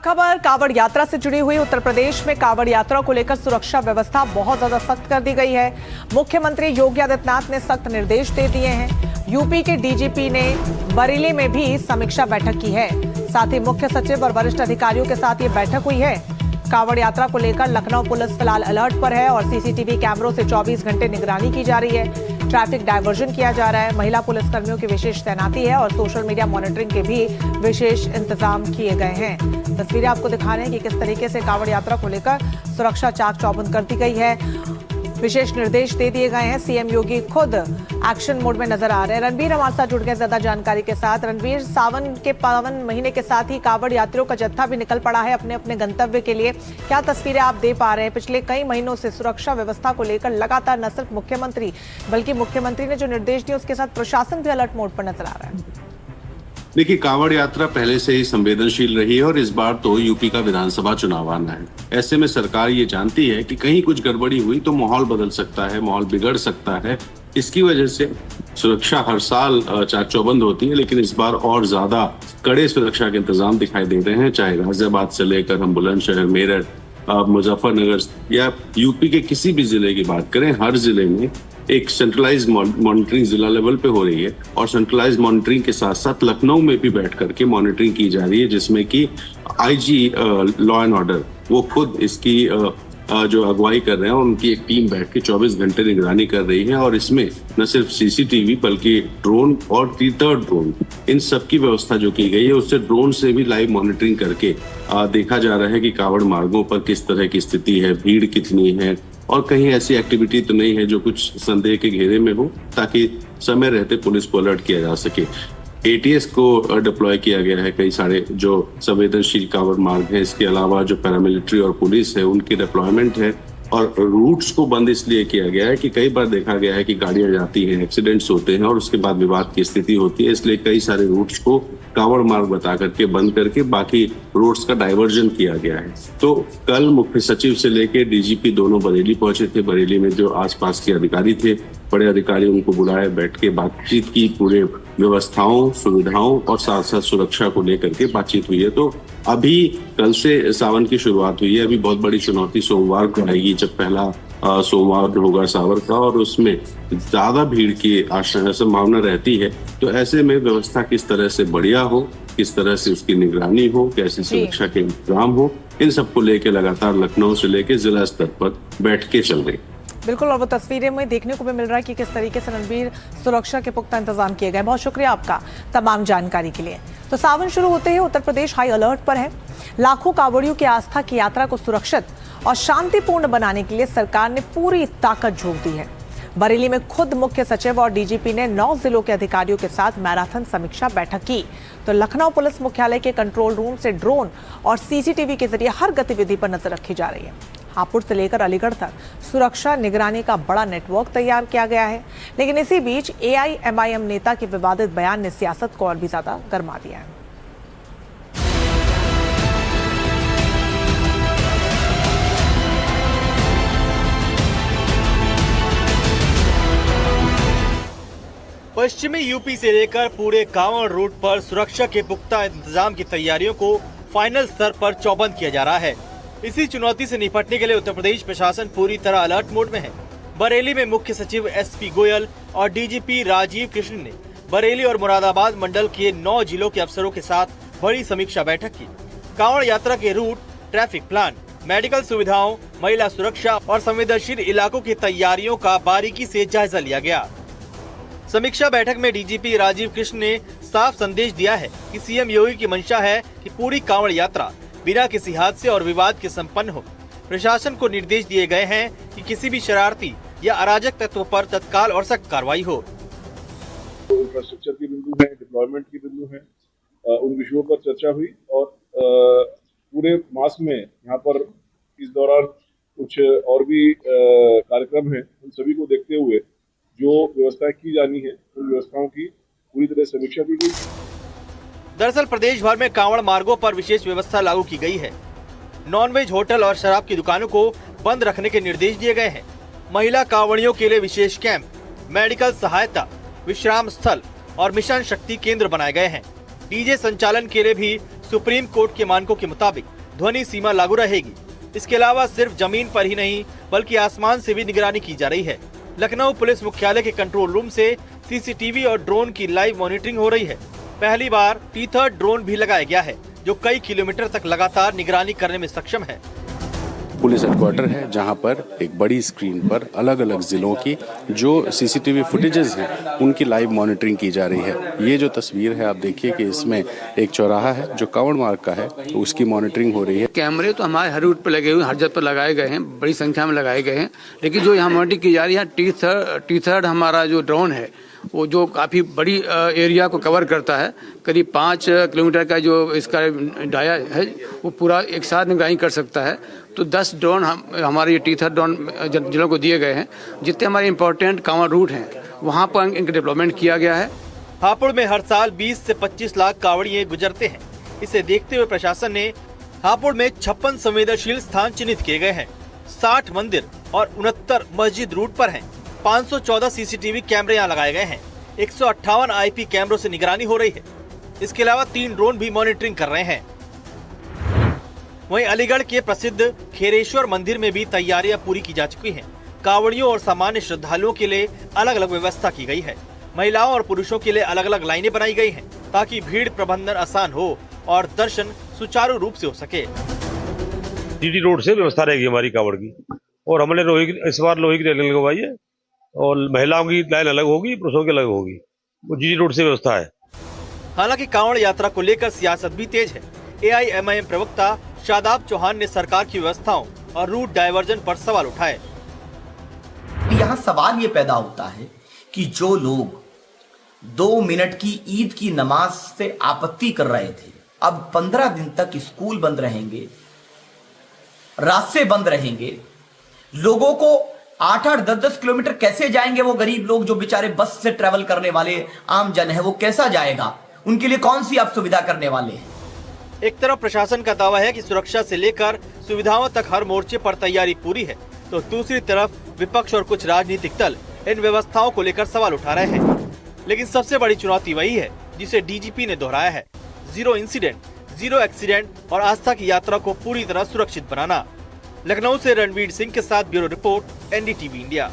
खबर कांवड़ यात्रा से जुड़ी हुई। उत्तर प्रदेश में कांवड़ यात्रा को लेकर सुरक्षा व्यवस्था बहुत ज्यादा सख्त कर दी गई है। मुख्यमंत्री योगी आदित्यनाथ ने सख्त निर्देश दे दिए हैं। यूपी के डीजीपी ने बरेली में भी समीक्षा बैठक की है। साथ ही मुख्य सचिव और वरिष्ठ अधिकारियों के साथ ये बैठक हुई है। कांवड़ यात्रा को लेकर लखनऊ पुलिस फिलहाल अलर्ट पर है और सीसीटीवी कैमरों से 24 घंटे निगरानी की जा रही है। ट्रैफिक डायवर्जन किया जा रहा है। महिला पुलिसकर्मियों की विशेष तैनाती है और सोशल मीडिया मॉनिटरिंग के भी विशेष इंतजाम किए गए हैं। तस्वीरें आपको दिखा रहे हैं कि किस तरीके से कांवड़ यात्रा को लेकर सुरक्षा चाक चौबंद कर दी गई है। विशेष निर्देश दे दिए गए हैं। सीएम योगी खुद एक्शन मोड में नजर आ रहे हैं। रणवीर हमारे साथ जुड़ गए ज्यादा जानकारी के साथ। रणवीर, सावन के पावन महीने के साथ ही कांवड़ यात्रियों का जत्था भी निकल पड़ा है अपने अपने गंतव्य के लिए। क्या तस्वीरें आप दे पा रहे हैं? पिछले कई महीनों से सुरक्षा व्यवस्था को लेकर लगातार न सिर्फ मुख्यमंत्री बल्कि मुख्यमंत्री ने जो निर्देश दिए उसके साथ प्रशासन भी अलर्ट मोड पर नजर आ रहा है। देखिए, कांवड़ यात्रा पहले से ही संवेदनशील रही है और इस बार तो यूपी का विधानसभा चुनाव आना है। ऐसे में सरकार ये जानती है कि कहीं कुछ गड़बड़ी हुई तो माहौल बदल सकता है, माहौल बिगड़ सकता है। इसकी वजह से सुरक्षा हर साल चाक चौबंद होती है, लेकिन इस बार और ज्यादा कड़े सुरक्षा के इंतजाम दिखाई दे रहे हैं। चाहे गाजियाबाद से लेकर हम बुलंदशहर, मेरठ, मुजफ्फरनगर या यूपी के किसी भी जिले की बात करें, हर जिले में एक सेंट्रलाइज्ड मॉनिटरिंग जिला लेवल पे हो रही है। और सेंट्रलाइज्ड मॉनिटरिंग के साथ साथ लखनऊ में भी बैठ करके मॉनिटरिंग की जा रही है, जिसमें कि आईजी लॉ एंड ऑर्डर वो खुद इसकी जो अगुवाई कर रहे हैं। उनकी एक टीम बैठ के 24 घंटे निगरानी कर रही है और इसमें न सिर्फ सीसीटीवी बल्कि ड्रोन और तीतर ड्रोन, इन सब की व्यवस्था जो की गई है, उससे ड्रोन से भी लाइव मॉनिटरिंग करके देखा जा रहा है कि कांवड़ मार्गों पर किस तरह की स्थिति है, भीड़ कितनी है और कहीं ऐसी एक्टिविटी तो नहीं है जो कुछ संदेह के घेरे में हो, ताकि समय रहते पुलिस को अलर्ट किया जा सके। एटीएस को डिप्लॉय किया गया है। कई सारे जो संवेदनशील कांवड़ मार्ग है, इसके अलावा जो पैरामिलिट्री और पुलिस है उनकी डिप्लॉयमेंट है। और रूट्स को बंद इसलिए किया गया है कि कई बार देखा गया है कि गाड़ियां जाती हैं, एक्सीडेंट्स होते हैं और उसके बाद विवाद की स्थिति होती है। इसलिए कई सारे रूट्स को कांवड़ मार्ग बता करके बंद करके बाकी रूट्स का डाइवर्जन किया गया है। तो कल मुख्य सचिव से लेके डीजीपी दोनों बरेली पहुंचे थे। बरेली में जो आसपास के अधिकारी थे, बड़े अधिकारी, उनको बुलाया, बैठ के बातचीत की, पूरे व्यवस्थाओं, सुविधाओं और साथ साथ सुरक्षा को लेकर के बातचीत हुई है। तो अभी कल से सावन की शुरुआत हुई है। अभी बहुत बड़ी चुनौती सोमवार को आएगी, जब पहला सोमवार होगा सावन का और उसमें ज्यादा भीड़ की संभावना रहती है। तो ऐसे में व्यवस्था किस तरह से बढ़िया हो, किस तरह से उसकी निगरानी हो, कैसे सुरक्षा के इंतजाम हो, इन सबको लेके लगातार लखनऊ से लेके जिला स्तर पर बैठ के चल रही। बिल्कुल, और वो तस्वीरें में देखने को भी मिल रहा है कि किस तरीके से रणवीर सुरक्षा के पुख्ता इंतजाम किए गए। बहुत शुक्रिया आपका तमाम जानकारी के लिए। तो सावन शुरू होते ही उत्तर प्रदेश हाई अलर्ट पर है। लाखों कांवड़ियों की आस्था की यात्रा को सुरक्षित और शांतिपूर्ण बनाने के लिए सरकार ने पूरी ताकत झोंक दी है। बरेली में खुद मुख्य सचिव और डीजीपी ने 9 जिलों के अधिकारियों के साथ मैराथन समीक्षा बैठक की। तो लखनऊ पुलिस मुख्यालय के कंट्रोल रूम से ड्रोन और सीसीटीवी के जरिए हर गतिविधि पर नजर रखी जा रही है। हापुड़ से लेकर अलीगढ़ तक सुरक्षा निगरानी का बड़ा नेटवर्क तैयार किया गया है। लेकिन इसी बीच एआईएमआईएम नेता के विवादित बयान ने सियासत को और भी ज्यादा गर्मा दिया है। पश्चिमी यूपी से लेकर पूरे कांवड़ रूट पर सुरक्षा के पुख्ता इंतजाम की तैयारियों को फाइनल स्तर पर चौबंद किया जा रहा है। इसी चुनौती से निपटने के लिए उत्तर प्रदेश प्रशासन पूरी तरह अलर्ट मोड में है। बरेली में मुख्य सचिव एसपी गोयल और डीजीपी राजीव कृष्ण ने बरेली और मुरादाबाद मंडल के 9 जिलों के अफसरों के साथ बड़ी समीक्षा बैठक की। कांवड़ यात्रा के रूट, ट्रैफिक प्लान, मेडिकल सुविधाओं, महिला सुरक्षा और संवेदनशील इलाकों की तैयारियों का बारीकी से जायजा लिया गया। समीक्षा बैठक में डीजीपी राजीव कृष्ण ने साफ संदेश दिया है कि सीएम योगी की मंशा है कि पूरी कांवड़ यात्रा बिना किसी हादसे और विवाद के संपन्न हो। प्रशासन को निर्देश दिए गए हैं कि किसी भी शरारती या अराजक तत्व पर तत्काल और सख्त कार्रवाई हो। इंफ्रास्ट्रक्चर की बिंदु है, डिप्लॉयमेंट की बिंदु है, उन विषयों पर चर्चा हुई और पूरे मास में यहाँ पर इस दौरान कुछ और भी कार्यक्रम हैं। उन सभी को देखते हुए जो व्यवस्था की जानी है उन व्यवस्थाओं की पूरी तरह समीक्षा की गई। दरअसल प्रदेश भर में कांवड़ मार्गों पर विशेष व्यवस्था लागू की गई है। नॉनवेज होटल और शराब की दुकानों को बंद रखने के निर्देश दिए गए हैं। महिला कांवड़ियों के लिए विशेष कैंप, मेडिकल सहायता, विश्राम स्थल और मिशन शक्ति केंद्र बनाए गए हैं। डीजे संचालन के लिए भी सुप्रीम कोर्ट के मानकों के मुताबिक ध्वनि सीमा लागू रहेगी। इसके अलावा सिर्फ जमीन पर ही नहीं बल्कि आसमान से भी निगरानी की जा रही है। लखनऊ पुलिस मुख्यालय के कंट्रोल रूम से सीसीटीवी और ड्रोन की लाइव मॉनिटरिंग हो रही है। पहली बार टीथर ड्रोन भी लगाया गया है जो कई किलोमीटर तक लगातार निगरानी करने में सक्षम है। पुलिस हेडक्वार्टर है जहां पर एक बड़ी स्क्रीन पर अलग अलग जिलों की जो सीसीटीवी फुटेजेस हैं उनकी लाइव मॉनिटरिंग की जा रही है। ये जो तस्वीर है आप देखिए कि इसमें एक चौराहा है जो कांवड़ मार्ग का है, तो उसकी मॉनिटरिंग हो रही है। कैमरे तो हमारे हर रूट पर लगे हुए, हर जगह पर लगाए गए हैं, बड़ी संख्या में लगाए गए हैं। लेकिन जो यहाँ मॉनिटरिंग की जा रही है, टी-3 हमारा जो ड्रोन है वो जो काफ़ी बड़ी एरिया को कवर करता है, करीब 5 किलोमीटर का जो इसका डाया है वो पूरा एक साथ निगरानी कर सकता है। तो 10 ड्रोन हमारे ये टी-3 ड्रोन जिलों को दिए गए हैं। जितने हमारे इम्पोर्टेंट कांवड़ रूट हैं वहाँ पर इनका डेवलपमेंट किया गया है। हापुड़ में हर साल 20 से 25 लाख कांवड़िए गुजरते हैं। इसे देखते हुए प्रशासन ने हापुड़ में 56 संवेदनशील स्थान चिन्हित किए गए हैं। 60 मंदिर और 69 मस्जिद रूट पर हैं। 514 सीसीटीवी कैमरे यहाँ लगाए गए हैं। 158 आईपी कैमरों से निगरानी हो रही है। इसके अलावा 3 ड्रोन भी मॉनिटरिंग कर रहे हैं। वहीं अलीगढ़ के प्रसिद्ध खेरेश्वर मंदिर में भी तैयारियां पूरी की जा चुकी हैं। कांवड़ियों और सामान्य श्रद्धालुओं के लिए अलग अलग व्यवस्था की गई है। महिलाओं और पुरुषों के लिए अलग अलग लाइनें बनाई गई हैं ताकि भीड़ प्रबंधन आसान हो और दर्शन सुचारू रूप से हो सके। जीटी रोड से व्यवस्था रहेगी हमारी कांवड़ की, और हमने इस बार लोहे की रेलिंग लगवाई है और महिलाओं की लाइन अलग होगी, पुरुषों की अलग होगी। वो जीटी रोड से व्यवस्था है। हालांकि कांवड़ यात्रा को लेकर सियासत भी तेज है। एआईएमआईएम प्रवक्ता शादाब चौहान ने सरकार की व्यवस्थाओं और रूट डायवर्जन पर सवाल उठाए। यहाँ सवाल ये पैदा होता है कि जो लोग 2 मिनट की ईद की नमाज से आपत्ति कर रहे थे, अब 15 दिन तक स्कूल बंद रहेंगे, रास्ते बंद रहेंगे, लोगों को 8-8, 10-10 किलोमीटर कैसे जाएंगे? वो गरीब लोग जो बेचारे बस से ट्रेवल करने वाले आम जन है, वो कैसा जाएगा? उनके लिए कौन सी आप सुविधा करने वाले हैं? एक तरफ प्रशासन का दावा है कि सुरक्षा से लेकर सुविधाओं तक हर मोर्चे पर तैयारी पूरी है, तो दूसरी तरफ विपक्ष और कुछ राजनीतिक दल इन व्यवस्थाओं को लेकर सवाल उठा रहे हैं। लेकिन सबसे बड़ी चुनौती वही है जिसे डीजीपी ने दोहराया है: 0 इंसिडेंट, 0 एक्सीडेंट और आस्था की यात्रा को पूरी तरह सुरक्षित बनाना। लखनऊ से रणवीर सिंह के साथ ब्यूरो रिपोर्ट, एनडीटीवी इंडिया।